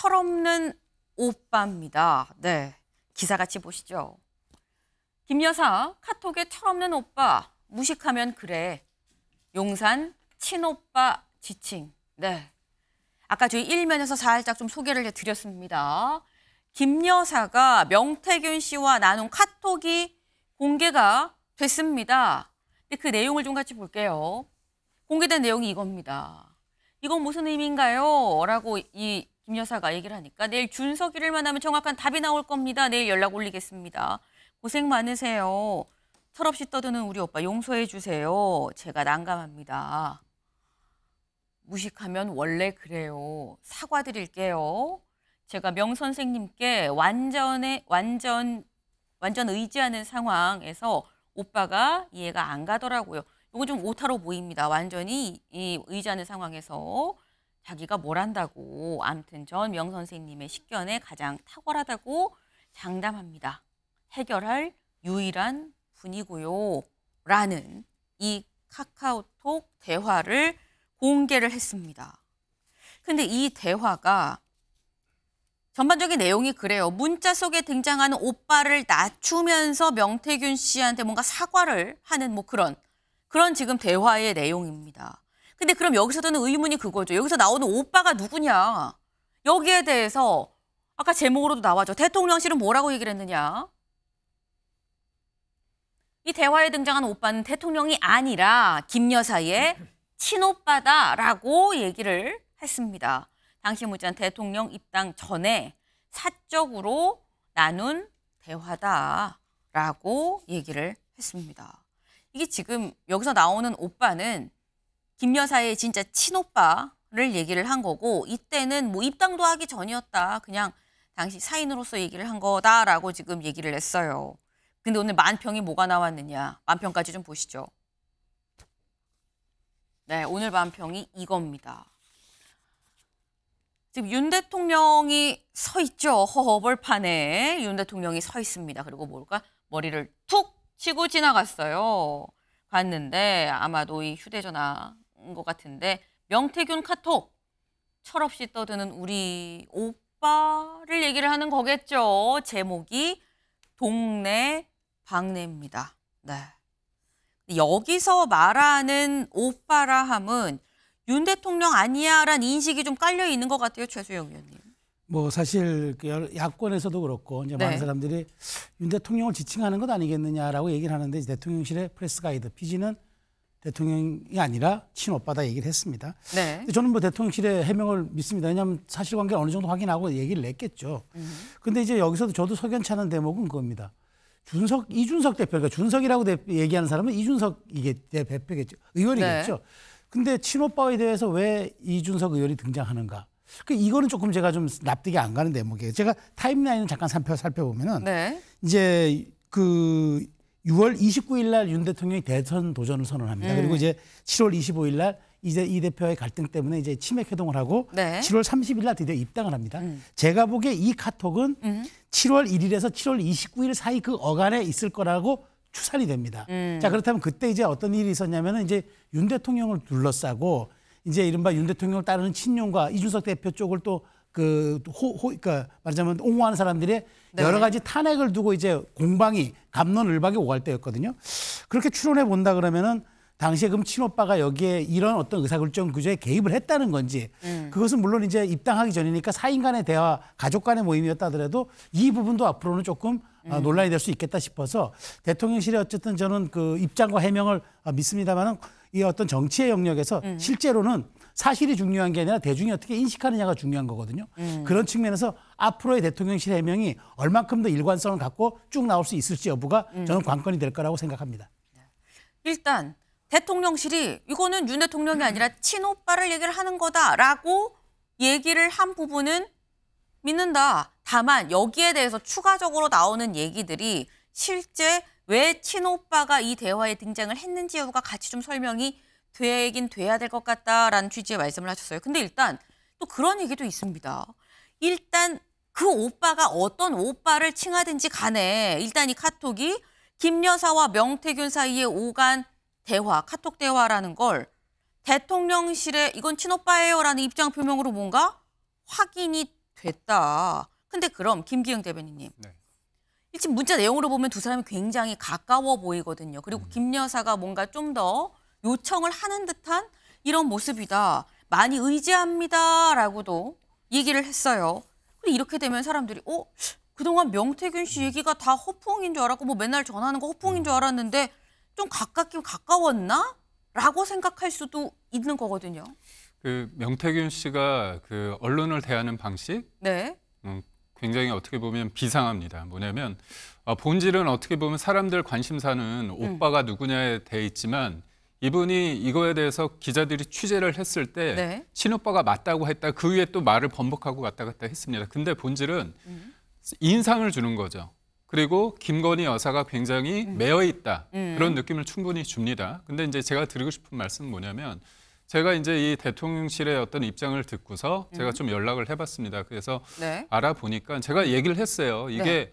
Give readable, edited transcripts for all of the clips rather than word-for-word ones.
철없는 오빠입니다. 네, 기사 같이 보시죠. 김 여사 카톡에 철없는 오빠 무식하면 그래. 용산 친오빠 지칭. 네, 아까 저희 일면에서 살짝 좀 소개를 해드렸습니다. 김 여사가 명태균 씨와 나눈 카톡이 공개가 됐습니다. 근데 그 내용을 좀 같이 볼게요. 공개된 내용이 이겁니다. 이건 무슨 의미인가요? 라고 이 김 여사가 얘기를 하니까 내일 준석이를 만나면 정확한 답이 나올 겁니다. 내일 연락 올리겠습니다. 고생 많으세요. 철없이 떠드는 우리 오빠 용서해 주세요. 제가 난감합니다. 무식하면 원래 그래요. 사과드릴게요. 제가 명 선생님께 완전 의지하는 상황에서 오빠가 이해가 안 가더라고요. 이거 좀 오타로 보입니다. 완전히 이 의지하는 상황에서 자기가 뭘 한다고. 아무튼 전 명 선생님의 식견에 가장 탁월하다고 장담합니다. 해결할 유일한 분이고요. 라는 이 카카오톡 대화를 공개를 했습니다. 근데 이 대화가 전반적인 내용이 그래요. 문자 속에 등장하는 오빠를 낮추면서 명태균 씨한테 뭔가 사과를 하는 뭐 그런 지금 대화의 내용입니다. 근데 그럼 여기서 드는 의문이 그거죠. 여기서 나오는 오빠가 누구냐. 여기에 대해서 아까 제목으로도 나와죠. 대통령실은 뭐라고 얘기를 했느냐. 이 대화에 등장한 오빠는 대통령이 아니라 김 여사의 친오빠다라고 얘기를 했습니다. 당시 묻자는 대통령 입당 전에 사적으로 나눈 대화다라고 얘기를 했습니다. 이게 지금 여기서 나오는 오빠는 김 여사의 진짜 친오빠를 얘기를 한 거고 이때는 뭐 입당도 하기 전이었다. 그냥 당시 사인으로서 얘기를 한 거다라고 지금 얘기를 했어요. 근데 오늘 만평이 뭐가 나왔느냐. 만평까지 좀 보시죠. 네, 오늘 만평이 이겁니다. 지금 윤 대통령이 서 있죠. 허허벌판에 윤 대통령이 서 있습니다. 그리고 뭘까? 머리를 툭 치고 지나갔어요. 갔는데 아마도 이 휴대전화인 것 같은데 명태균 카톡 철없이 떠드는 우리 오빠를 얘기를 하는 거겠죠. 제목이 동네 방네입니다. 네. 여기서 말하는 오빠라 함은 윤 대통령 아니야라는 인식이 좀 깔려 있는 것 같아요, 최수영 의원님. 뭐 사실 야권에서도 그렇고 이제 많은 사람들이 윤 대통령을 지칭하는 것 아니겠느냐라고 얘기를 하는데 대통령실의 프레스 가이드 PG는 대통령이 아니라 친오빠다 얘기를 했습니다. 네. 저는 뭐 대통령실의 해명을 믿습니다. 왜냐하면 사실관계를 어느 정도 확인하고 얘기를 냈겠죠. 근데 이제 여기서도 저도 석연치 않은 대목은 그겁니다. 이준석 대표, 그러니까 준석이라고 얘기하는 사람은 이준석 이게 대표겠죠. 의원이겠죠. 네. 근데 친오빠에 대해서 왜 이준석 의원이 등장하는가? 이거는 조금 제가 좀 납득이 안 가는 대목이에요. 제가 타임라인을 잠깐 살펴보면은 이제 그 6월 29일 날 윤 대통령이 대선 도전을 선언합니다. 그리고 이제 7월 25일 날 이제 이 대표의 갈등 때문에 이제 치맥 회동을 하고 7월 30일 날 드디어 입당을 합니다. 제가 보기에 이 카톡은 7월 1일에서 7월 29일 사이 그 어간에 있을 거라고 추산이 됩니다. 자, 그렇다면 그때 이제 어떤 일이 있었냐면은 이제 윤 대통령을 둘러싸고 이제 이른바 윤 대통령을 따르는 친윤과 이준석 대표 쪽을 또 그러니까 말하자면 옹호하는 사람들의 여러 가지 탄핵을 두고 이제 공방이 갑론을박이 오갈 때였거든요. 그렇게 추론해 본다 그러면은 당시에 그럼 친오빠가 여기에 이런 어떤 의사결정 구조에 개입을 했다는 건지 그것은 물론 이제 입당하기 전이니까 사인 간의 대화, 가족 간의 모임이었다 하더라도 이 부분도 앞으로는 조금 논란이 될 수 있겠다 싶어서 대통령실에 어쨌든 저는 그 입장과 해명을 믿습니다만은 이 어떤 정치의 영역에서 실제로는 사실이 중요한 게 아니라 대중이 어떻게 인식하느냐가 중요한 거거든요. 그런 측면에서 앞으로의 대통령실 해명이 얼만큼 더 일관성을 갖고 쭉 나올 수 있을지 여부가 저는 관건이 될 거라고 생각합니다. 일단 대통령실이 이거는 윤 대통령이 아니라 친오빠를 얘기를 하는 거다라고 얘기를 한 부분은 믿는다. 다만 여기에 대해서 추가적으로 나오는 얘기들이 실제 왜 친오빠가 이 대화에 등장을 했는지 여부가 같이 좀 설명이 되긴 돼야 될 것 같다라는 취지의 말씀을 하셨어요. 근데 일단 또 그런 얘기도 있습니다. 일단 그 오빠가 어떤 오빠를 칭하든지 간에 일단 이 카톡이 김 여사와 명태균 사이에 오간 대화, 카톡 대화라는 걸 대통령실에 이건 친오빠예요라는 입장 표명으로 뭔가 확인이 됐다. 근데 그럼 김기영 대변인님. 네. 지금 문자 내용으로 보면 두 사람이 굉장히 가까워 보이거든요. 그리고 김 여사가 뭔가 좀 더 요청을 하는 듯한 이런 모습이다. 많이 의지합니다라고도 얘기를 했어요. 근데 이렇게 되면 사람들이 그동안 명태균 씨 얘기가 다 허풍인 줄 알았고 뭐 맨날 전화하는 거 허풍인 줄 알았는데 좀 가깝긴 가까웠나? 라고 생각할 수도 있는 거거든요. 그 명태균 씨가 그 언론을 대하는 방식 네. 굉장히 어떻게 보면 비상합니다. 뭐냐면 본질은 어떻게 보면 사람들 관심사는 오빠가 누구냐에 돼 있지만 이분이 이거에 대해서 기자들이 취재를 했을 때 네. 친오빠가 맞다고 했다. 그 위에 또 말을 번복하고 왔다 갔다 했습니다. 근데 본질은 인상을 주는 거죠. 그리고 김건희 여사가 굉장히 매여 있다. 그런 느낌을 충분히 줍니다. 근데 이제 제가 드리고 싶은 말씀은 뭐냐면 제가 이제 이 대통령실의 어떤 입장을 듣고서 제가 좀 연락을 해봤습니다. 그래서 네. 알아보니까 제가 얘기를 했어요. 이게 네.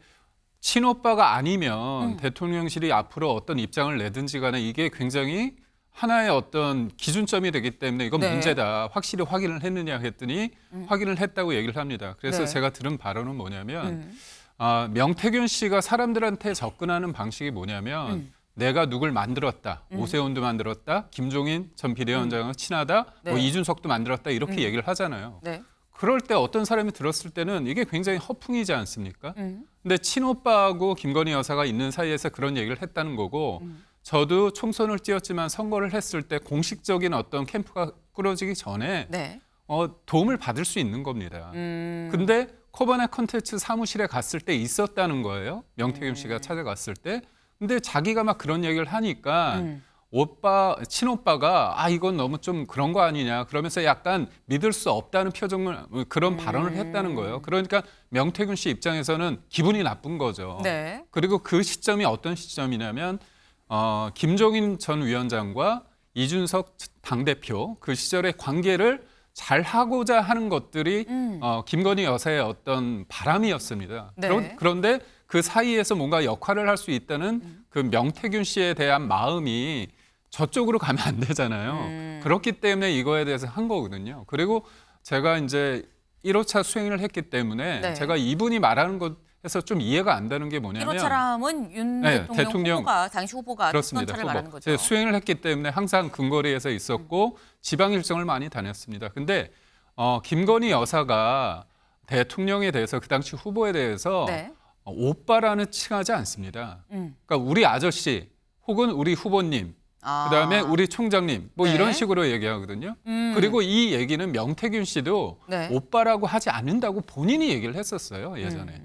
친오빠가 아니면 대통령실이 앞으로 어떤 입장을 내든지 간에 이게 굉장히 하나의 어떤 기준점이 되기 때문에 이건 네. 문제다. 확실히 확인을 했느냐 했더니 확인을 했다고 얘기를 합니다. 그래서 네. 제가 들은 바로는 뭐냐면 명태균 씨가 사람들한테 접근하는 방식이 뭐냐면 내가 누굴 만들었다. 오세훈도 만들었다. 김종인 전 비대위원장과 친하다. 네. 뭐 이준석도 만들었다. 이렇게 얘기를 하잖아요. 네. 그럴 때 어떤 사람이 들었을 때는 이게 굉장히 허풍이지 않습니까? 근데 친오빠하고 김건희 여사가 있는 사이에서 그런 얘기를 했다는 거고 저도 총선을 뛰었지만 선거를 했을 때 공식적인 어떤 캠프가 꾸려지기 전에 네. 도움을 받을 수 있는 겁니다. 근데 코바나 컨텐츠 사무실에 갔을 때 있었다는 거예요. 명태균 씨가 찾아갔을 때. 근데 자기가 막 그런 얘기를 하니까 친오빠가 이건 너무 좀 그런 거 아니냐 그러면서 약간 믿을 수 없다는 표정을 그런 발언을 했다는 거예요. 그러니까 명태균 씨 입장에서는 기분이 나쁜 거죠. 네. 그리고 그 시점이 어떤 시점이냐면 김종인 전 위원장과 이준석 당대표 그 시절의 관계를 잘 하고자 하는 것들이 김건희 여사의 어떤 바람이었습니다. 네. 그런데 그 사이에서 뭔가 역할을 할 수 있다는 그 명태균 씨에 대한 마음이 저쪽으로 가면 안 되잖아요. 그렇기 때문에 이거에 대해서 한 거거든요. 그리고 제가 이제 1호차 수행을 했기 때문에 네. 제가 이분이 말하는 것에서 좀 이해가 안 되는 게 뭐냐면 1호차람은 윤 네, 대통령 후보가 당시 후보가 그렇습니다. 차를 후보. 말하는 거죠. 제가 수행을 했기 때문에 항상 근거리에서 있었고 지방 일정을 많이 다녔습니다. 근데 김건희 여사가 대통령에 대해서 그 당시 후보에 대해서 네. 오빠라는 칭하지 않습니다. 그러니까 우리 아저씨 혹은 우리 후보님 그다음에 우리 총장님 뭐 네. 이런 식으로 얘기하거든요. 그리고 이 얘기는 명태균 씨도 네. 오빠라고 하지 않는다고 본인이 얘기를 했었어요. 예전에.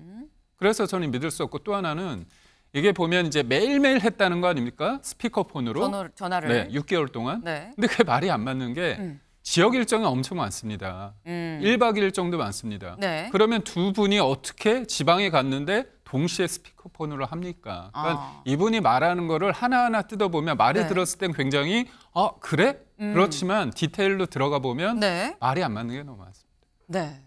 그래서 저는 믿을 수 없고 또 하나는 이게 보면 이제 매일매일 했다는 거 아닙니까? 스피커폰으로. 전화를. 네, 6개월 동안. 네. 근데 그게 말이 안 맞는 게 지역 일정이 엄청 많습니다. 1박 2일 정도 많습니다. 네. 그러면 두 분이 어떻게 지방에 갔는데 동시에 스피커폰으로 합니까? 그러니까 이분이 말하는 거를 하나하나 뜯어보면 말을 네. 들었을 땐 굉장히 그래? 그렇지만 디테일로 들어가 보면 네. 말이 안 맞는 게 너무 많습니다. 네.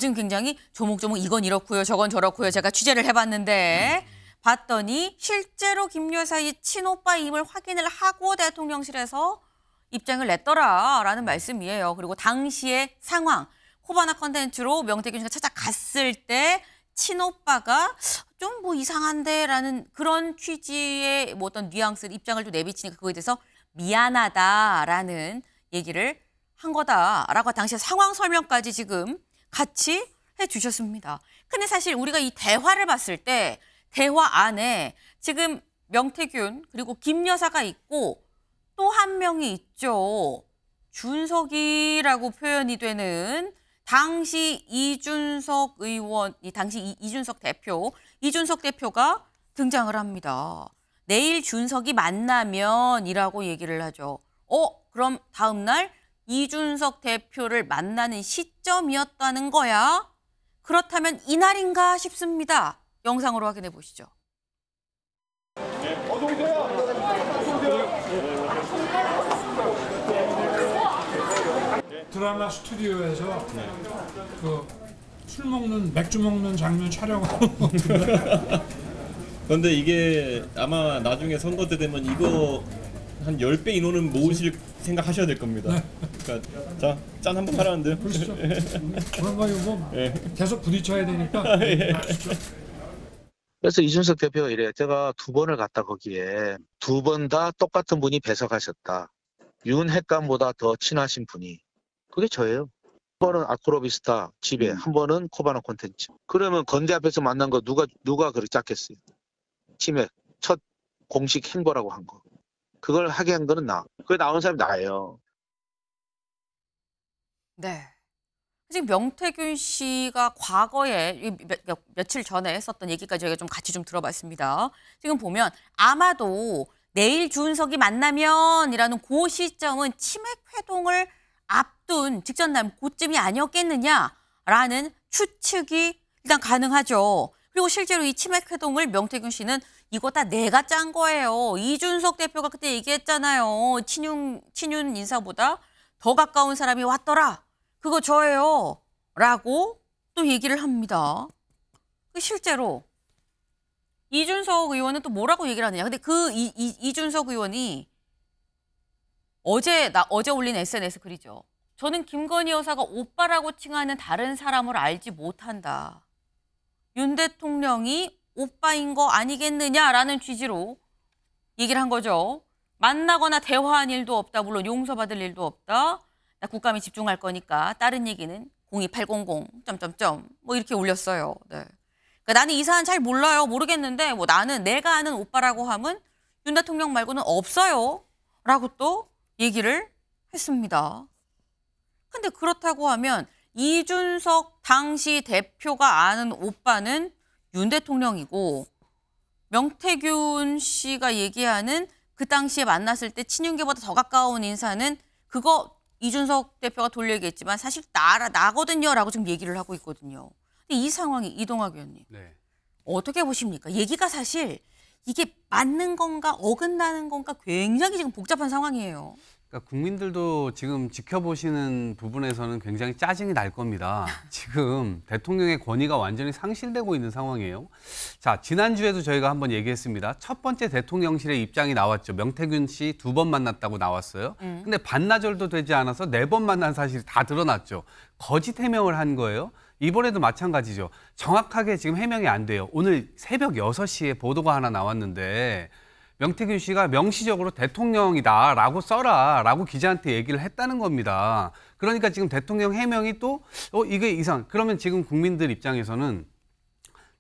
지금 굉장히 조목조목 이건 이렇고요, 저건 저렇고요. 제가 취재를 해봤는데 봤더니 실제로 김 여사의 친오빠임을 확인을 하고 대통령실에서 입장을 냈더라라는 말씀이에요. 그리고 당시의 상황, 코바나 컨텐츠로 명태균 씨가 찾아갔을 때 친오빠가 좀 뭐 이상한데라는 그런 취지의 뭐 어떤 뉘앙스, 입장을 좀 내비치니까 그거에 대해서 미안하다라는 얘기를 한 거다라고 당시의 상황 설명까지 지금 같이 해주셨습니다. 근데 사실 우리가 이 대화를 봤을 때 대화 안에 지금 명태균 그리고 김 여사가 있고 또 한 명이 있죠. 준석이라고 표현이 되는 당시 이준석 의원, 당시 이준석 대표가 등장을 합니다. 내일 준석이 만나면이라고 얘기를 하죠. 그럼 다음 날 이준석 대표를 만나는 시점이었다는 거야? 그렇다면 이날인가 싶습니다. 영상으로 확인해 보시죠. 드라마 스튜디오에서 그 술 먹는 맥주 먹는 장면 촬영하는 것 같은데. 그런데 이게 아마 나중에 선거 때 되면 이거 한 10배 인원은 모으실 생각하셔야 될 겁니다. 그러니까 자, 짠 한번 하라는데요. 그렇죠. 그런 거 뭐 계속 부딪혀야 되니까. 그래서 이준석 대표가 이래요. 제가 2번을 갔다 거기에 2번 다 똑같은 분이 배석하셨다. 윤 핵감보다 더 친하신 분이. 그게 저예요. 한 번은 아크로비스타 집에, 한 번은 코바나 콘텐츠. 그러면 건대 앞에서 만난 거 누가 그렇게 짰겠어요? 치맥, 첫 공식 행보라고 한 거. 그걸 하게 한 거는 나. 그게 나온 사람이 나예요. 네. 지금 명태균 씨가 과거에 며칠 전에 했었던 얘기까지 저희가 좀 같이 좀 들어봤습니다. 지금 보면 아마도 내일 준석이 만나면이라는 그 시점은 치맥 회동을 앞둔 직전 날 그쯤이 아니었겠느냐라는 추측이 일단 가능하죠. 그리고 실제로 이 치맥 회동을 명태균 씨는 이거 다 내가 짠 거예요. 이준석 대표가 그때 얘기했잖아요. 친윤 인사보다 더 가까운 사람이 왔더라. 그거 저예요. 라고 또 얘기를 합니다. 실제로 이준석 의원은 또 뭐라고 얘기를 하느냐. 근데 이준석 의원이 어제 올린 SNS 글이죠. 저는 김건희 여사가 오빠라고 칭하는 다른 사람을 알지 못한다. 윤 대통령이 오빠인 거 아니겠느냐라는 취지로 얘기를 한 거죠. 만나거나 대화한 일도 없다. 물론 용서받을 일도 없다. 나 국감에 집중할 거니까 다른 얘기는 02800 뭐 이렇게 올렸어요. 네. 그러니까 나는 이 사안 잘 몰라요. 모르겠는데 뭐 나는 내가 아는 오빠라고 하면 윤 대통령 말고는 없어요. 라고 또 얘기를 했습니다. 근데 그렇다고 하면 이준석 당시 대표가 아는 오빠는 윤 대통령이고 명태균 씨가 얘기하는 그 당시에 만났을 때 친윤계보다 더 가까운 인사는 그거 이준석 대표가 돌려 얘기했지만 사실 나거든요라고 지금 얘기를 하고 있거든요. 근데 이 상황이 이동학 의원님 어떻게 보십니까? 얘기가 사실 이게 맞는 건가 어긋나는 건가 굉장히 지금 복잡한 상황이에요. 그러니까 국민들도 지금 지켜보시는 부분에서는 굉장히 짜증이 날 겁니다. 지금 대통령의 권위가 완전히 상실되고 있는 상황이에요. 자, 지난주에도 저희가 한번 얘기했습니다. 첫 번째 대통령실의 입장이 나왔죠. 명태균 씨 2번 만났다고 나왔어요. 근데 반나절도 되지 않아서 4번 만난 사실이 다 드러났죠. 거짓 해명을 한 거예요. 이번에도 마찬가지죠. 정확하게 지금 해명이 안 돼요. 오늘 새벽 6시에 보도가 하나 나왔는데 명태균 씨가 명시적으로 대통령이다라고 써라라고 기자한테 얘기를 했다는 겁니다. 그러니까 지금 대통령 해명이 또 이게 이상. 그러면 지금 국민들 입장에서는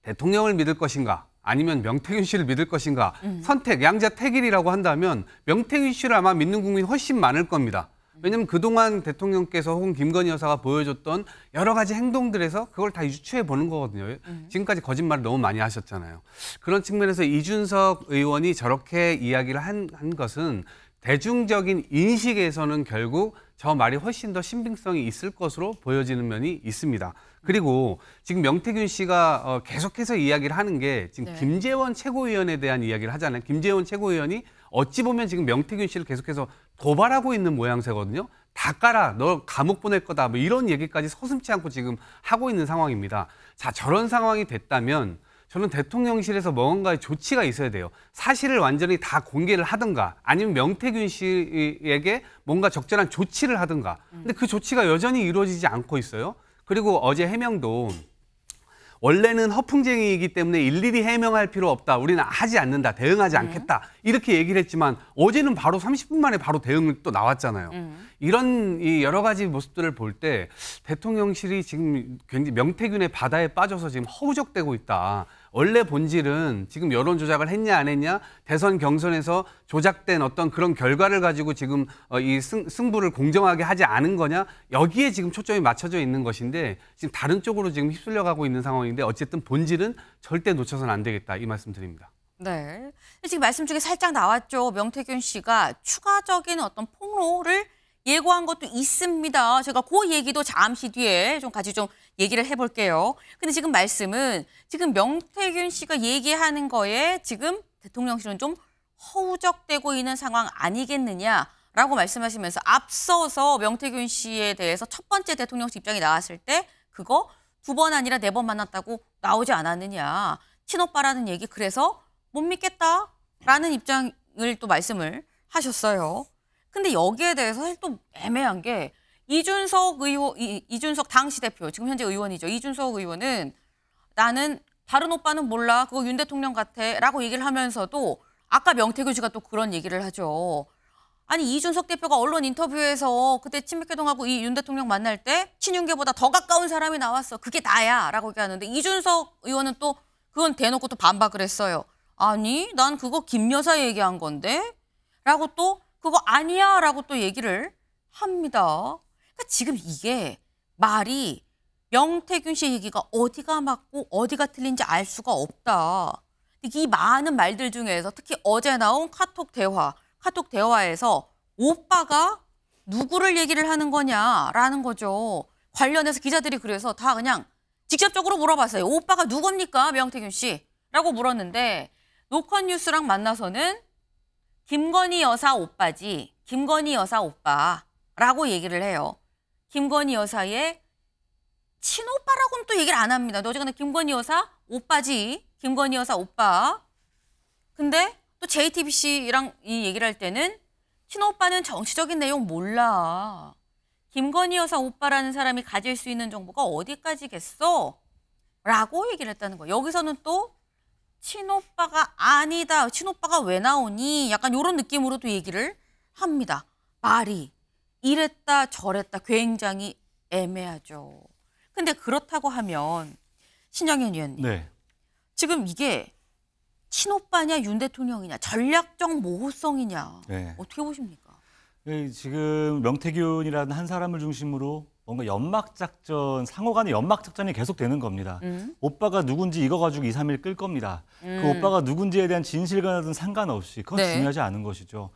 대통령을 믿을 것인가 아니면 명태균 씨를 믿을 것인가 선택, 양자택일이라고 한다면 명태균 씨를 아마 믿는 국민이 훨씬 많을 겁니다. 왜냐하면 그동안 대통령께서 혹은 김건희 여사가 보여줬던 여러 가지 행동들에서 그걸 다 유추해 보는 거거든요. 지금까지 거짓말을 너무 많이 하셨잖아요. 그런 측면에서 이준석 의원이 저렇게 이야기를 한 것은 대중적인 인식에서는 결국 저 말이 훨씬 더 신빙성이 있을 것으로 보여지는 면이 있습니다. 그리고 지금 명태균 씨가 계속해서 이야기를 하는 게 지금 김재원 최고위원에 대한 이야기를 하잖아요. 김재원 최고위원이 어찌 보면 지금 명태균 씨를 계속해서 도발하고 있는 모양새거든요. 다 깔아, 너 감옥 보낼 거다. 뭐 이런 얘기까지 서슴지 않고 지금 하고 있는 상황입니다. 자, 저런 상황이 됐다면 저는 대통령실에서 뭔가의 조치가 있어야 돼요. 사실을 완전히 다 공개를 하든가 아니면 명태균 씨에게 뭔가 적절한 조치를 하든가. 근데 그 조치가 여전히 이루어지지 않고 있어요. 그리고 어제 해명도 원래는 허풍쟁이이기 때문에 일일이 해명할 필요 없다. 우리는 하지 않는다. 대응하지 않겠다. 이렇게 얘기를 했지만 어제는 바로 30분 만에 바로 대응을 또 나왔잖아요. 이런 이 여러 가지 모습들을 볼 때 대통령실이 지금 굉장히 명태균의 바다에 빠져서 지금 허우적대고 있다. 원래 본질은 지금 여론 조작을 했냐 안 했냐 대선 경선에서 조작된 어떤 그런 결과를 가지고 지금 이 승부를 공정하게 하지 않은 거냐 여기에 지금 초점이 맞춰져 있는 것인데 지금 다른 쪽으로 지금 휩쓸려 가고 있는 상황인데 어쨌든 본질은 절대 놓쳐서는 안 되겠다 이 말씀 드립니다. 네. 지금 말씀 중에 살짝 나왔죠. 명태균 씨가 추가적인 어떤 폭로를 예고한 것도 있습니다. 제가 그 얘기도 잠시 뒤에 좀 같이 좀 얘기를 해볼게요. 근데 지금 말씀은 지금 명태균 씨가 얘기하는 거에 지금 대통령실은 좀 허우적대고 있는 상황 아니겠느냐라고 말씀하시면서 앞서서 명태균 씨에 대해서 첫 번째 대통령실 입장이 나왔을 때 그거 2번 아니라 4번 만났다고 나오지 않았느냐. 친오빠라는 얘기 그래서 못 믿겠다라는 입장을 또 말씀을 하셨어요. 근데 여기에 대해서 사실 또 애매한 게 이준석 당시 대표, 지금 현재 의원이죠. 이준석 의원은 나는 다른 오빠는 몰라. 그거 윤 대통령 같아. 라고 얘기를 하면서도 아까 명태균 씨가 또 그런 얘기를 하죠. 아니 이준석 대표가 언론 인터뷰에서 그때 친박회동하고 이 윤 대통령 만날 때 친윤계보다 더 가까운 사람이 나왔어. 그게 나야. 라고 얘기하는데 이준석 의원은 또 그건 대놓고 또 반박을 했어요. 아니 난 그거 김 여사 얘기한 건데? 라고 또 그거 아니야. 라고 또 얘기를 합니다. 그러니까 지금 이게 말이 명태균 씨 얘기가 어디가 맞고 어디가 틀린지 알 수가 없다. 이 많은 말들 중에서 특히 어제 나온 카톡 대화에서 오빠가 누구를 얘기를 하는 거냐라는 거죠. 관련해서 기자들이 그래서 다 그냥 직접적으로 물어봤어요. 오빠가 누굽니까 명태균 씨? 라고 물었는데 노컷뉴스랑 만나서는 김건희 여사 오빠지. 김건희 여사 오빠라고 얘기를 해요. 김건희 여사의 친오빠라고는 또 얘기를 안 합니다. 어쨌거나 김건희 여사 오빠지. 김건희 여사 오빠. 근데 또 JTBC랑 이 얘기를 할 때는 친오빠는 정치적인 내용 몰라. 김건희 여사 오빠라는 사람이 가질 수 있는 정보가 어디까지겠어? 라고 얘기를 했다는 거예요. 여기서는 또 친오빠가 아니다. 친오빠가 왜 나오니? 약간 이런 느낌으로도 얘기를 합니다. 말이 이랬다 저랬다 굉장히 애매하죠. 근데 그렇다고 하면 신정현 위원님. 네. 지금 이게 친오빠냐 윤 대통령이냐 전략적 모호성이냐 네. 어떻게 보십니까? 지금 명태균이라는 한 사람을 중심으로 뭔가 연막작전, 상호 간의 연막작전이 계속되는 겁니다. 오빠가 누군지 이거 가지고 2, 3일 끌 겁니다. 그 오빠가 누군지에 대한 진실과는 상관없이 그건 네. 중요하지 않은 것이죠.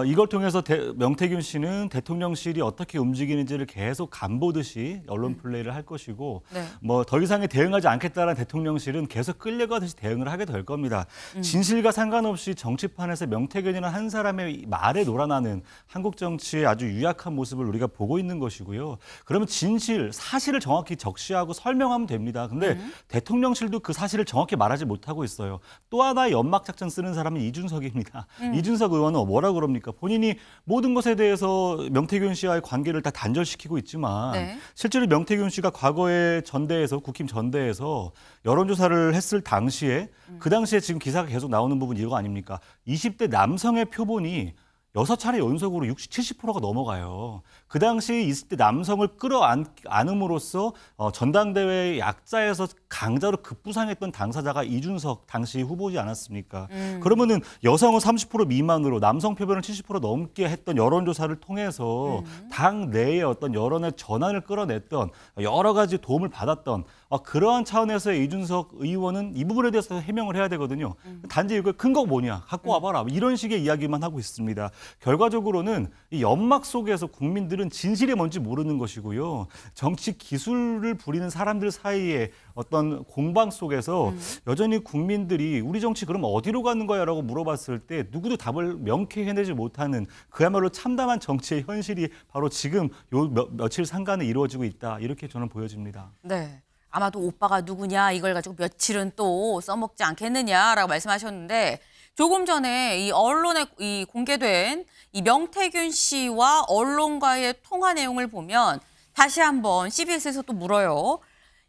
이걸 통해서 명태균 씨는 대통령실이 어떻게 움직이는지를 계속 간보듯이 언론 플레이를 할 것이고 네. 뭐 더 이상의 대응하지 않겠다는 대통령실은 계속 끌려가듯이 대응을 하게 될 겁니다. 진실과 상관없이 정치판에서 명태균이라는 한 사람의 말에 놀아나는 한국 정치의 아주 유약한 모습을 우리가 보고 있는 것이고요. 그러면 진실, 사실을 정확히 적시하고 설명하면 됩니다. 근데 대통령실도 그 사실을 정확히 말하지 못하고 있어요. 또 하나의 연막작전 쓰는 사람은 이준석입니다. 이준석 의원은 뭐라고 그럽니까? 본인이 모든 것에 대해서 명태균 씨와의 관계를 다 단절시키고 있지만 네. 실제로 명태균 씨가 과거에 전대에서 국힘 전대에서 여론조사를 했을 당시에 그 당시에 지금 기사가 계속 나오는 부분 이거 아닙니까? 20대 남성의 표본이 6차례 연속으로 60, 70%가 넘어가요. 그 당시 20대 남성을 끌어안음으로써 전당대회 약자에서 강자로 급부상했던 당사자가 이준석 당시 후보지 않았습니까? 그러면은 여성은 30% 미만으로 남성 표본을 70% 넘게 했던 여론조사를 통해서 당 내의 어떤 여론의 전환을 끌어냈던 여러 가지 도움을 받았던 그러한 차원에서의 이준석 의원은 이 부분에 대해서 해명을 해야 되거든요. 단지 이거 근거 뭐냐? 갖고 와봐라. 이런 식의 이야기만 하고 있습니다. 결과적으로는 이 연막 속에서 국민들은 진실이 뭔지 모르는 것이고요. 정치 기술을 부리는 사람들 사이에 어떤 공방 속에서 여전히 국민들이 우리 정치 그럼 어디로 가는 거야? 라고 물어봤을 때 누구도 답을 명쾌히 해내지 못하는 그야말로 참담한 정치의 현실이 바로 지금 요 며칠 상간에 이루어지고 있다. 이렇게 저는 보여집니다. 네. 아마도 오빠가 누구냐 이걸 가지고 며칠은 또 써먹지 않겠느냐라고 말씀하셨는데 조금 전에 이 언론에 공개된 이 명태균 씨와 언론과의 통화 내용을 보면 다시 한번 CBS에서 또 물어요.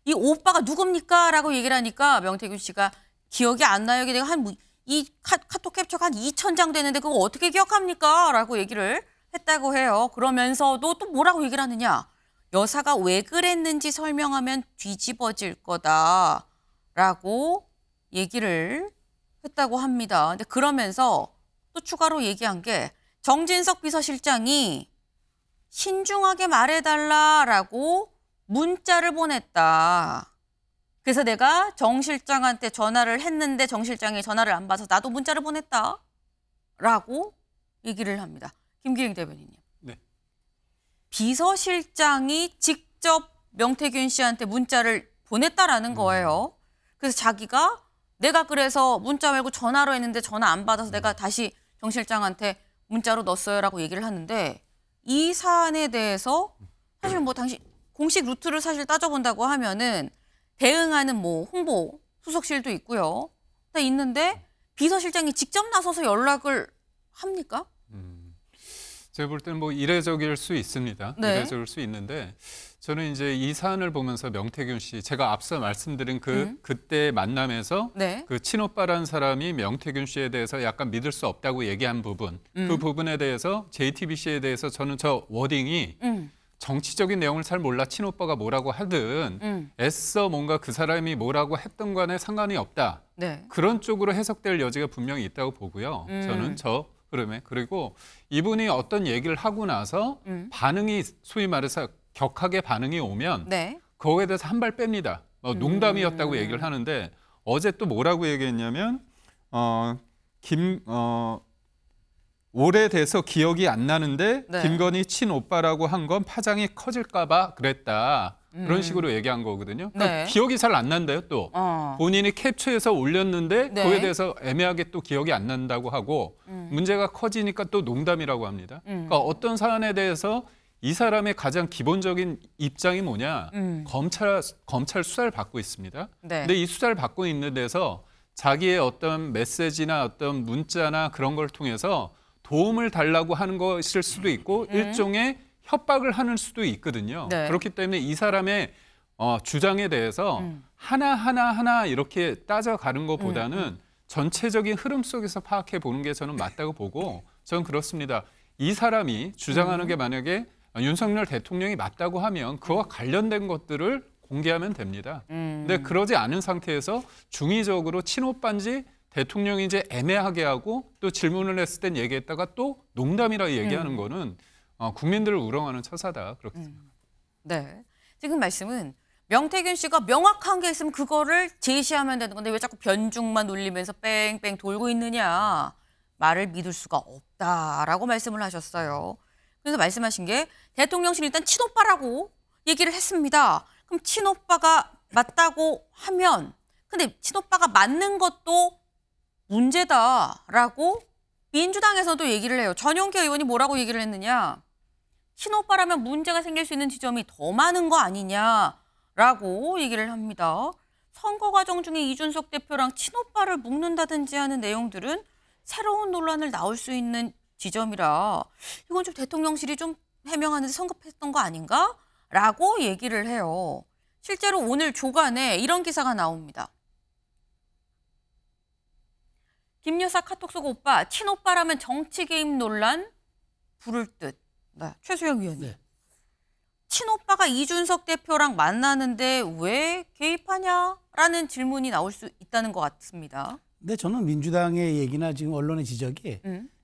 이 오빠가 누굽니까? 라고 얘기를 하니까 명태균 씨가 기억이 안 나요. 내가 이 카톡 캡처가 한 2,000장 되는데 그거 어떻게 기억합니까? 라고 얘기를 했다고 해요. 그러면서도 또 뭐라고 얘기를 하느냐? 여사가 왜 그랬는지 설명하면 뒤집어질 거다라고 얘기를 했다고 합니다. 근데 그러면서 또 추가로 얘기한 게 정진석 비서실장이 신중하게 말해달라라고 문자를 보냈다. 그래서 내가 정 실장한테 전화를 했는데 정 실장이 전화를 안 받아서 나도 문자를 보냈다라고 얘기를 합니다. 김기행 대변인님. 네. 비서실장이 직접 명태균 씨한테 문자를 보냈다라는 거예요. 그래서 자기가 내가 그래서 문자 말고 전화로 했는데 전화 안 받아서 내가 다시 정 실장한테 문자로 넣었어요라고 얘기를 하는데 이 사안에 대해서 사실 뭐 당시 공식 루트를 사실 따져본다고 하면은 대응하는 뭐 홍보 수석실도 있고요. 다 있는데 비서실장이 직접 나서서 연락을 합니까? 제가 볼 때는 뭐 이례적일 수 있습니다. 네. 이례적일 수 있는데 저는 이제 이 사안을 보면서 명태균 씨, 제가 앞서 말씀드린 그때 만남에서 네. 그 친오빠라는 사람이 명태균 씨에 대해서 약간 믿을 수 없다고 얘기한 부분, 그 부분에 대해서 JTBC에 대해서 저는 저 워딩이 정치적인 내용을 잘 몰라 친오빠가 뭐라고 하든 애써 뭔가 그 사람이 뭐라고 했던 간에 상관이 없다. 네. 그런 쪽으로 해석될 여지가 분명히 있다고 보고요. 저는 저 흐름에. 그리고 이분이 어떤 얘기를 하고 나서 반응이 소위 말해서 격하게 반응이 오면 네. 그거에 대해서 한 발 뺍니다. 농담이었다고 얘기를 하는데 어제 또 뭐라고 얘기했냐면 오래돼서 기억이 안 나는데 네. 김건희 친오빠라고 한 건 파장이 커질까 봐 그랬다. 그런 식으로 얘기한 거거든요. 그러니까 네. 기억이 잘 안 난대요, 또. 본인이 캡처해서 올렸는데 네. 그거에 대해서 애매하게 또 기억이 안 난다고 하고 문제가 커지니까 또 농담이라고 합니다. 그러니까 어떤 사안에 대해서 이 사람의 가장 기본적인 입장이 뭐냐? 검찰 수사를 받고 있습니다. 네. 근데 이 수사를 받고 있는 데서 자기의 어떤 메시지나 어떤 문자나 그런 걸 통해서 도움을 달라고 하는 것일 수도 있고 일종의 협박을 하는 수도 있거든요. 네. 그렇기 때문에 이 사람의 주장에 대해서 하나 이렇게 따져가는 것보다는 전체적인 흐름 속에서 파악해 보는 게 저는 맞다고 보고 저는 그렇습니다. 이 사람이 주장하는 게 만약에 윤석열 대통령이 맞다고 하면 그와 관련된 것들을 공개하면 됩니다. 근데 그러지 않은 상태에서 중의적으로 친오빠인지 대통령이 애매하게 하고 또 질문을 했을 땐 얘기했다가 또 농담이라 얘기하는 거는 국민들을 우롱하는 처사다. 그렇게 생각합니다. 네. 지금 말씀은 명태균 씨가 명확한 게 있으면 그거를 제시하면 되는 건데 왜 자꾸 변죽만 울리면서 뺑뺑 돌고 있느냐. 말을 믿을 수가 없다라고 말씀을 하셨어요. 그래서 말씀하신 게 대통령실 일단 친오빠라고 얘기를 했습니다. 그럼 친오빠가 맞다고 하면 근데 친오빠가 맞는 것도 문제다라고 민주당에서도 얘기를 해요. 전용기 의원이 뭐라고 얘기를 했느냐. 친오빠라면 문제가 생길 수 있는 지점이 더 많은 거 아니냐라고 얘기를 합니다. 선거 과정 중에 이준석 대표랑 친오빠를 묶는다든지 하는 내용들은 새로운 논란을 나올 수 있는 지점이라 이건 좀 대통령실이 좀 해명하는데 성급했던 거 아닌가? 라고 얘기를 해요. 실제로 오늘 조간에 이런 기사가 나옵니다. 김 여사 카톡 속 오빠, 친오빠라면 정치 개입 논란 부를 듯. 네, 최수영 위원님. 네. 친오빠가 이준석 대표랑 만나는데 왜 개입하냐라는 질문이 나올 수 있다는 것 같습니다. 근데 저는 민주당의 얘기나 지금 언론의 지적이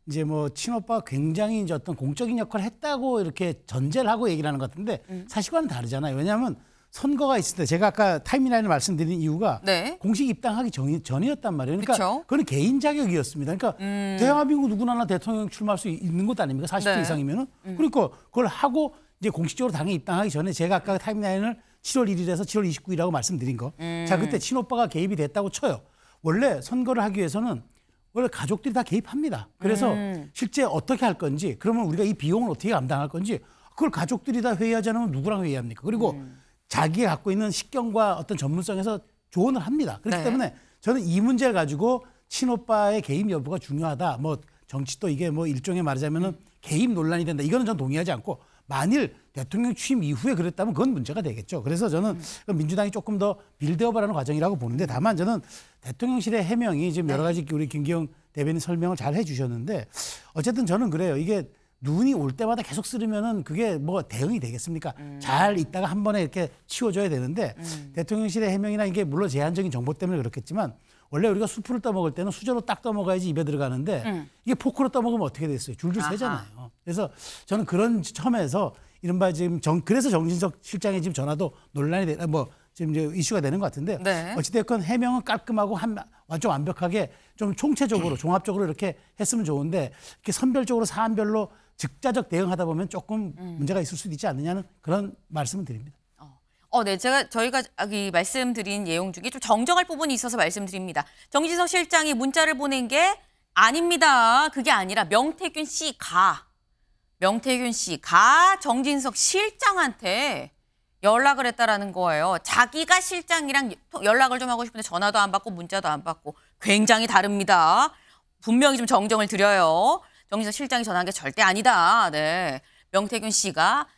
이제 뭐 친오빠가 굉장히 이제 어떤 공적인 역할을 했다고 이렇게 전제를 하고 얘기를 하는 것 같은데 사실과는 다르잖아요. 왜냐하면 선거가 있을 때 제가 아까 타임라인을 말씀드린 이유가 네. 공식 입당하기 전이었단 말이에요. 그러니까 그쵸? 그건 개인 자격이었습니다. 그러니까 대한민국 누구나 대통령 출마할 수 있는 것 아닙니까? 40세 네. 이상이면은. 그러니까 그걸 하고 이제 공식적으로 당에 입당하기 전에 제가 아까 타임라인을 7월 1일에서 7월 29일이라고 말씀드린 거. 자, 그때 친오빠가 개입이 됐다고 쳐요. 원래 선거를 하기 위해서는 원래 가족들이 다 개입합니다. 그래서 실제 어떻게 할 건지, 그러면 우리가 이 비용을 어떻게 감당할 건지, 그걸 가족들이 다 회의하지 않으면 누구랑 회의합니까? 그리고 자기가 갖고 있는 식견과 어떤 전문성에서 조언을 합니다. 그렇기 네. 때문에 저는 이 문제를 가지고 친오빠의 개입 여부가 중요하다. 뭐 정치도 이게 뭐 일종의 말하자면은 개입 논란이 된다. 이거는 전 동의하지 않고 만일 대통령 취임 이후에 그랬다면 그건 문제가 되겠죠. 그래서 저는 민주당이 조금 더 빌드업하는 과정이라고 보는데 다만 저는 대통령실의 해명이 지금 여러 가지 우리 김기영 대변인 설명을 잘 해주셨는데 어쨌든 저는 그래요. 이게 눈이 올 때마다 계속 쓰르면은 그게 뭐 대응이 되겠습니까? 잘 있다가 한 번에 이렇게 치워줘야 되는데 대통령실의 해명이나 이게 물론 제한적인 정보 때문에 그렇겠지만 원래 우리가 수프를 떠먹을 때는 수저로 딱 떠먹어야지 입에 들어가는데 이게 포크로 떠먹으면 어떻게 됐어요? 줄줄 새잖아요. 그래서 저는 그런 점에서 이른바 지금 그래서 정진석 실장의 지금 전화도 논란이 지금 이제 이슈가 되는 것 같은데 네. 어찌됐건 해명은 깔끔하고 완전 완벽하게 좀 총체적으로 종합적으로 이렇게 했으면 좋은데 이렇게 선별적으로 사안별로 즉자적 대응하다 보면 조금 문제가 있을 수도 있지 않느냐는 그런 말씀을 드립니다. 네, 저희가 여기 말씀드린 내용 중에 좀 정정할 부분이 있어서 말씀드립니다. 정진석 실장이 문자를 보낸 게 아닙니다. 그게 아니라 명태균 씨가 정진석 실장한테 연락을 했다라는 거예요. 자기가 실장이랑 연락을 좀 하고 싶은데 전화도 안 받고 문자도 안 받고 굉장히 다릅니다. 분명히 좀 정정을 드려요. 정진석 실장이 전화한 게 절대 아니다. 네. 명태균 씨가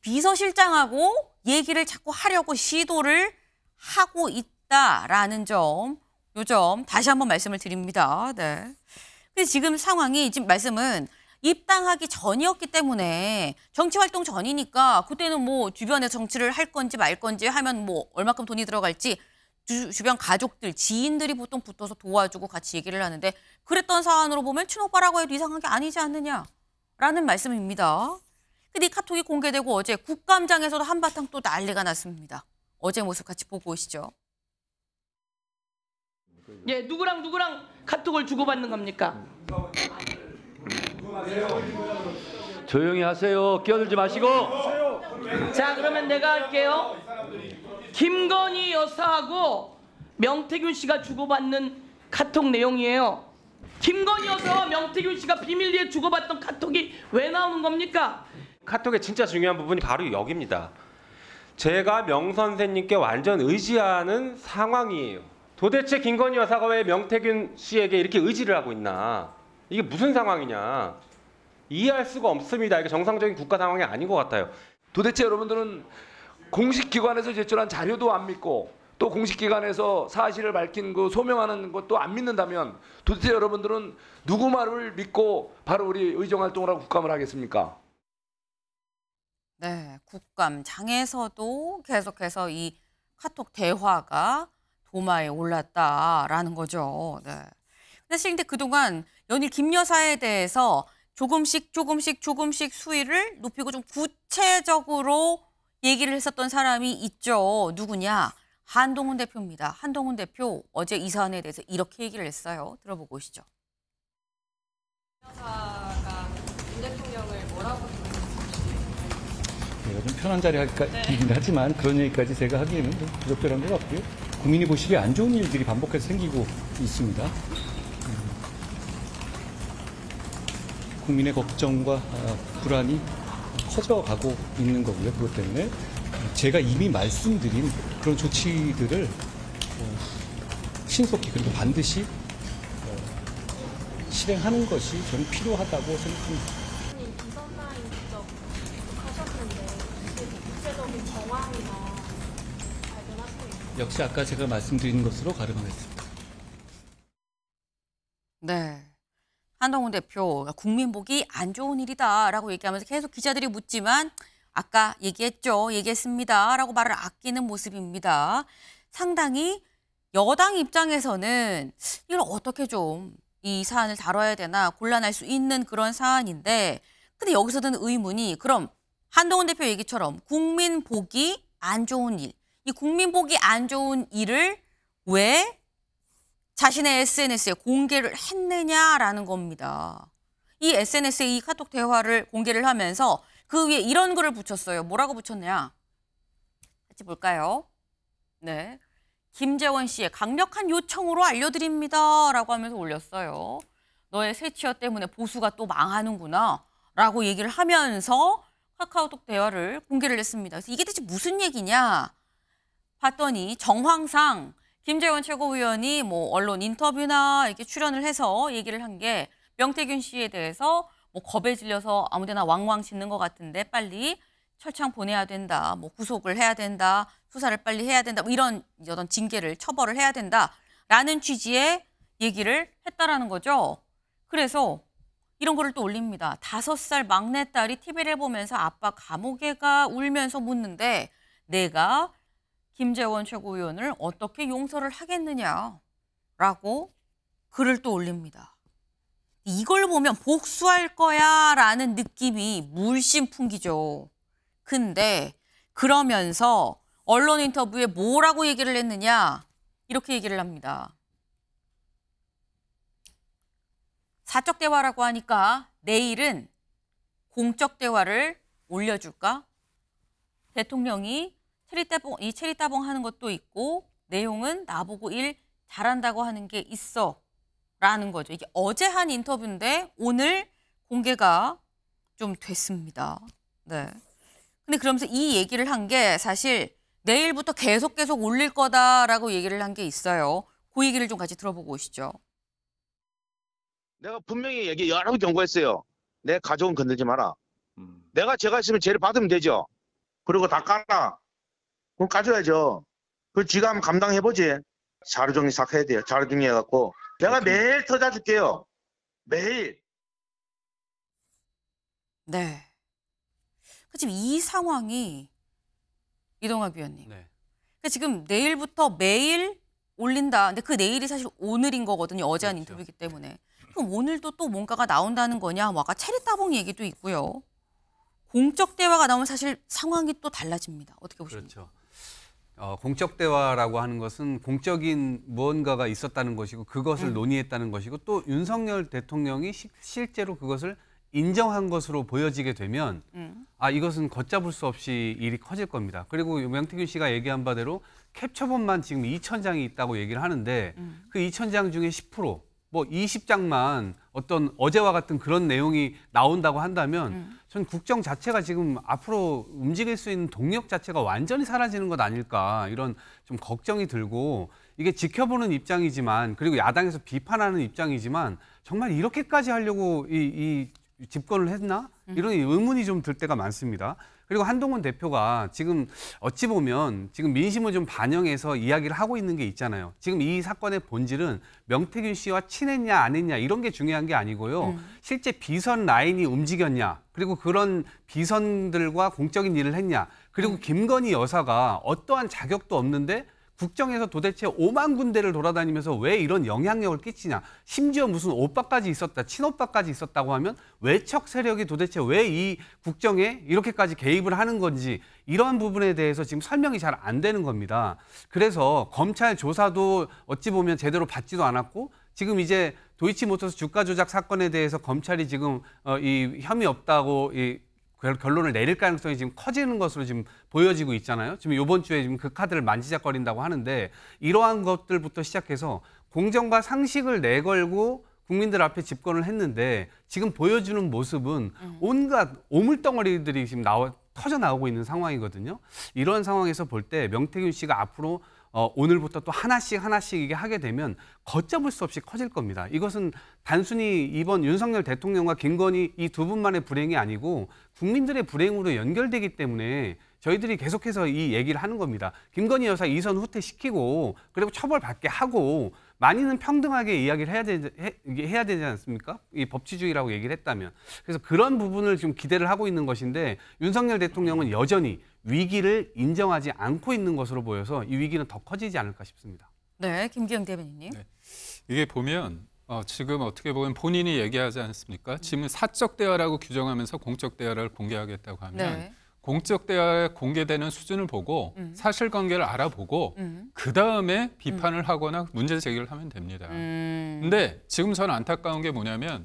비서실장하고 얘기를 자꾸 하려고 시도를 하고 있다라는 점, 요 점 다시 한번 말씀을 드립니다. 네. 근데 지금 상황이 지금 말씀은 입당하기 전이었기 때문에 정치활동 전이니까 그때는 뭐 주변에 정치를 할 건지 말 건지 하면 뭐 얼마큼 돈이 들어갈지 주변 가족들, 지인들이 보통 붙어서 도와주고 같이 얘기를 하는데 그랬던 사안으로 보면 친오빠라고 해도 이상한 게 아니지 않느냐라는 말씀입니다. 근데 이 카톡이 공개되고 어제 국감장에서도 한바탕 또 난리가 났습니다. 어제 모습 같이 보고 오시죠. 예, 누구랑 카톡을 주고받는 겁니까? 조용히 하세요. 끼어들지 마시고. 자, 그러면 내가 할게요. 김건희 여사하고 명태균 씨가 주고받는 카톡 내용이에요. 김건희 여사와 명태균 씨가 비밀리에 주고받던 카톡이 왜 나오는 겁니까? 카톡의 진짜 중요한 부분이 바로 여기입니다. 제가 명 선생님께 완전 의지하는 상황이에요. 도대체 김건희 여사가 왜 명태균 씨에게 이렇게 의지를 하고 있나? 이게 무슨 상황이냐? 이해할 수가 없습니다. 이게 정상적인 국가 상황이 아닌 것 같아요. 도대체 여러분들은 공식 기관에서 제출한 자료도 안 믿고 또 공식 기관에서 사실을 밝힌 그 소명하는 것도 안 믿는다면 도대체 여러분들은 누구 말을 믿고 바로 우리 의정활동을 하고 국감을 하겠습니까? 네, 국감장에서도 계속해서 이 카톡 대화가 도마에 올랐다라는 거죠. 네. 근데 그동안 연일 김 여사에 대해서 조금씩 수위를 높이고 좀 구체적으로 얘기를 했었던 사람이 있죠. 누구냐? 한동훈 대표입니다. 한동훈 대표 어제 이 사안에 대해서 이렇게 얘기를 했어요. 들어보고 오시죠. 여사가 윤 대통령을 뭐라고 제가 좀 편한 자리 이긴 하지만 그런 얘기까지 제가 하기에는 좀 부적절한 것 같고요. 국민이 보시기에 안 좋은 일들이 반복해서 생기고 있습니다. 국민의 걱정과 불안이 커져가고 있는 거고요. 그것 때문에 제가 이미 말씀드린 그런 조치들을 신속히 그리고 반드시 실행하는 것이 저는 필요하다고 생각합니다. 비선 라인 직접 하셨는데 구체적인 정황이나 발견하시고 역시 아까 제가 말씀드린 것으로 가름하겠습니다. 네. 한동훈 대표, 국민 보기 안 좋은 일이다라고 얘기하면서 계속 기자들이 묻지만 아까 얘기했습니다라고 말을 아끼는 모습입니다. 상당히 여당 입장에서는 이걸 어떻게 좀 이 사안을 다뤄야 되나 곤란할 수 있는 그런 사안인데 근데 여기서 드는 의문이 그럼 한동훈 대표 얘기처럼 국민 보기 안 좋은 일, 이 국민 보기 안 좋은 일을 왜 자신의 SNS에 공개를 했느냐라는 겁니다. 이 SNS에 이 카톡 대화를 공개를 하면서 그 위에 이런 글을 붙였어요. 뭐라고 붙였냐? 같이 볼까요? 네. 김재원 씨의 강력한 요청으로 알려드립니다. 라고 하면서 올렸어요. 너의 새치어 때문에 보수가 또 망하는구나. 라고 얘기를 하면서 카카오톡 대화를 공개를 했습니다. 그래서 이게 대체 무슨 얘기냐? 봤더니 정황상 김재원 최고위원이 뭐 언론 인터뷰나 이렇게 출연을 해서 얘기를 한 게 명태균 씨에 대해서 뭐 겁에 질려서 아무데나 왕왕 짖는 것 같은데 빨리 철창 보내야 된다, 뭐 구속을 해야 된다, 수사를 빨리 해야 된다, 뭐 이런 어떤 징계를 처벌을 해야 된다라는 취지의 얘기를 했다라는 거죠. 그래서 이런 거를 또 올립니다. 5살 막내딸이 TV를 보면서 아빠 감옥에 가 울면서 묻는데 내가 김재원 최고위원을 어떻게 용서를 하겠느냐라고 글을 또 올립니다. 이걸 보면 복수할 거야 라는 느낌이 물씬 풍기죠. 근데 그러면서 언론 인터뷰에 뭐라고 얘기를 했느냐 이렇게 얘기를 합니다. 사적 대화라고 하니까 내일은 공적 대화를 올려줄까? 대통령이 체리따봉 하는 것도 있고 내용은 나보고 일 잘한다고 하는 게 있어 라는 거죠. 이게 어제 한 인터뷰인데 오늘 공개가 좀 됐습니다. 네. 근데 그러면서 이 얘기를 한 게 사실 내일부터 계속 올릴 거다라고 얘기를 한 게 있어요. 그 얘기를 좀 같이 들어보고 오시죠. 내가 분명히 여러 번 경고했어요. 내 가족은 건들지 마라. 제가 있으면 죄를 받으면 되죠. 그리고 다 까나. 그럼 까줘야죠. 그걸 쥐가 한번 감당해보지. 자료정리 싹 해야 돼요. 자료정리 해갖고. 내가 매일 터져줄게요. 매일. 네. 지금 이 상황이 이동학 위원님. 네. 그러니까 지금 내일부터 매일 올린다. 근데 그 내일이 사실 오늘인 거거든요. 어제 한 그렇죠. 인터뷰이기 때문에. 그럼 오늘도 또 뭔가가 나온다는 거냐? 뭐 아까 체리 따봉 얘기도 있고요. 공적 대화가 나오면 사실 상황이 또 달라집니다. 어떻게 보십니까? 그렇죠. 공적 대화라고 하는 것은 공적인 무언가가 있었다는 것이고 그것을 논의했다는 것이고 또 윤석열 대통령이 실제로 그것을 인정한 것으로 보여지게 되면 이것은 걷잡을 수 없이 일이 커질 겁니다. 그리고 명태균 씨가 얘기한 바대로 캡처본만 지금 2,000장이 있다고 얘기를 하는데 그 2,000장 중에 10%, 뭐 20장만 어떤 어제와 같은 그런 내용이 나온다고 한다면 전 국정 자체가 지금 앞으로 움직일 수 있는 동력 자체가 완전히 사라지는 것 아닐까 이런 좀 걱정이 들고 이게 지켜보는 입장이지만 그리고 야당에서 비판하는 입장이지만 정말 이렇게까지 하려고 이 집권을 했나? 이런 의문이 좀 들 때가 많습니다. 그리고 한동훈 대표가 지금 어찌 보면 지금 민심을 좀 반영해서 이야기를 하고 있는 게 있잖아요. 지금 이 사건의 본질은 명태균 씨와 친했냐 안 했냐 이런 게 중요한 게 아니고요. 실제 비선 라인이 움직였냐 그리고 그런 비선들과 공적인 일을 했냐 그리고 김건희 여사가 어떠한 자격도 없는데 국정에서 도대체 5만 군데를 돌아다니면서 왜 이런 영향력을 끼치냐. 심지어 무슨 오빠까지 있었다, 친오빠까지 있었다고 하면 외척 세력이 도대체 왜 이 국정에 이렇게까지 개입을 하는 건지 이러한 부분에 대해서 지금 설명이 잘 안 되는 겁니다. 그래서 검찰 조사도 어찌 보면 제대로 받지도 않았고 지금 이제 도이치모터스 주가 조작 사건에 대해서 검찰이 지금 이 혐의 없다고 결론을 내릴 가능성이 지금 커지는 것으로 지금 보여지고 있잖아요. 지금 이번 주에 지금 그 카드를 만지작거린다고 하는데 이러한 것들부터 시작해서 공정과 상식을 내걸고 국민들 앞에 집권을 했는데 지금 보여주는 모습은 온갖 오물덩어리들이 지금 터져 나오고 있는 상황이거든요. 이런 상황에서 볼 때 명태균 씨가 앞으로 오늘부터 또 하나씩 이게 하게 되면 걷잡을 수 없이 커질 겁니다. 이것은 단순히 이번 윤석열 대통령과 김건희 이 두 분만의 불행이 아니고 국민들의 불행으로 연결되기 때문에 저희들이 계속해서 이 얘기를 하는 겁니다. 김건희 여사 이선 후퇴시키고 그리고 처벌받게 하고 많이는 평등하게 이야기를 해야 되지 않습니까? 이 법치주의라고 얘기를 했다면. 그래서 그런 부분을 좀 기대를 하고 있는 것인데 윤석열 대통령은 여전히 위기를 인정하지 않고 있는 것으로 보여서 이 위기는 더 커지지 않을까 싶습니다. 네, 김기영 대변인님. 네. 이게 보면 지금 어떻게 보면 본인이 얘기하지 않습니까? 지금 사적 대화라고 규정하면서 공적 대화를 공개하겠다고 하면 네. 공적 대화에 공개되는 수준을 보고 사실관계를 알아보고 그 다음에 비판을 하거나 문제 제기를 하면 됩니다. 근데 지금 저는 안타까운 게 뭐냐면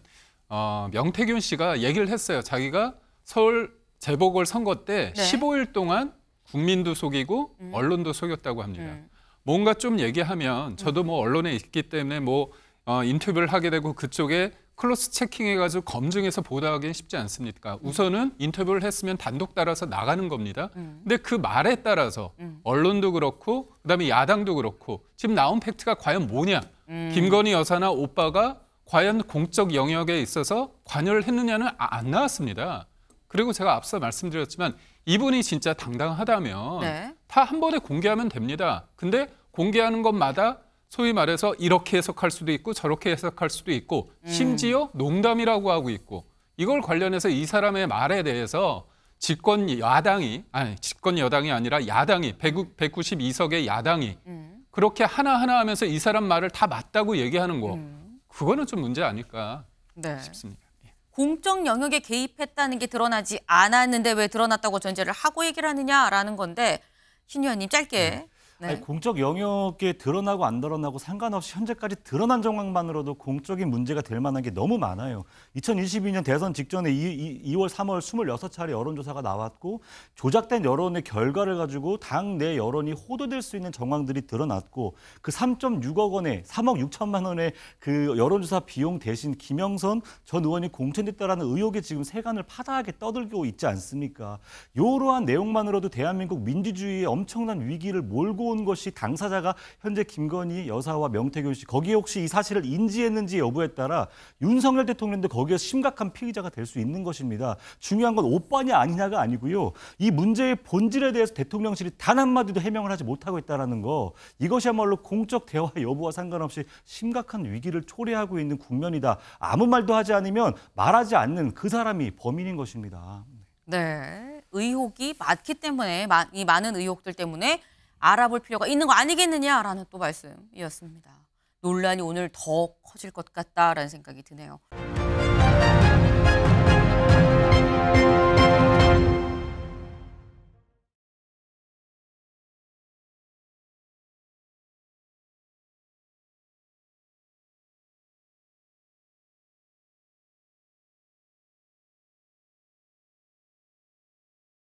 명태균 씨가 얘기를 했어요. 자기가 서울 재보궐선거 때 네. 15일 동안 국민도 속이고 언론도 속였다고 합니다. 뭔가 좀 얘기하면 저도 뭐 언론에 있기 때문에 뭐 인터뷰를 하게 되고 그쪽에 클로스 체킹해가지고 검증해서 보도하기는 쉽지 않습니까? 우선은 인터뷰를 했으면 단독 따라서 나가는 겁니다. 근데 그 말에 따라서 언론도 그렇고 그다음에 야당도 그렇고 지금 나온 팩트가 과연 뭐냐? 김건희 여사나 오빠가 과연 공적 영역에 있어서 관여를 했느냐는 안 나왔습니다. 그리고 제가 앞서 말씀드렸지만 이분이 진짜 당당하다면 네. 다 한 번에 공개하면 됩니다. 근데 공개하는 것마다 소위 말해서 이렇게 해석할 수도 있고 저렇게 해석할 수도 있고 심지어 농담이라고 하고 있고 이걸 관련해서 이 사람의 말에 대해서 집권 여당이 아니라 야당이 192석의 야당이 그렇게 하나하나 하면서 이 사람 말을 다 맞다고 얘기하는 거 그거는 좀 문제 아닐까 네. 싶습니다. 공적 영역에 개입했다는 게 드러나지 않았는데 왜 드러났다고 전제를 하고 얘기를 하느냐라는 건데 신 의원님 짧게. 네. 아니, 공적 영역에 드러나고 안 드러나고 상관없이 현재까지 드러난 정황만으로도 공적인 문제가 될 만한 게 너무 많아요. 2022년 대선 직전에 2월, 3월 26차례 여론조사가 나왔고 조작된 여론의 결과를 가지고 당 내 여론이 호도될 수 있는 정황들이 드러났고 그 3.6억 원의 3억 6천만 원의 그 여론조사 비용 대신 김영선 전 의원이 공천됐다라는 의혹에 지금 세간을 파다하게 떠들고 있지 않습니까? 이러한 내용만으로도 대한민국 민주주의의 엄청난 위기를 몰고 들어온 것이 당사자가 현재 김건희 여사와 명태균 씨 거기에 혹시 이 사실을 인지했는지 여부에 따라 윤석열 대통령도 거기에 심각한 피의자가 될 수 있는 것입니다. 중요한 건 오빠냐 아니냐가 아니고요. 이 문제의 본질에 대해서 대통령실이 단 한마디도 해명을 하지 못하고 있다는 거 이것이야말로 공적 대화 여부와 상관없이 심각한 위기를 초래하고 있는 국면이다. 아무 말도 하지 않으면 말하지 않는 그 사람이 범인인 것입니다. 네, 의혹이 많기 때문에 이 많은 의혹들 때문에 알아볼 필요가 있는 거 아니겠느냐라는 또 말씀이었습니다. 논란이 오늘 더 커질 것 같다라는 생각이 드네요.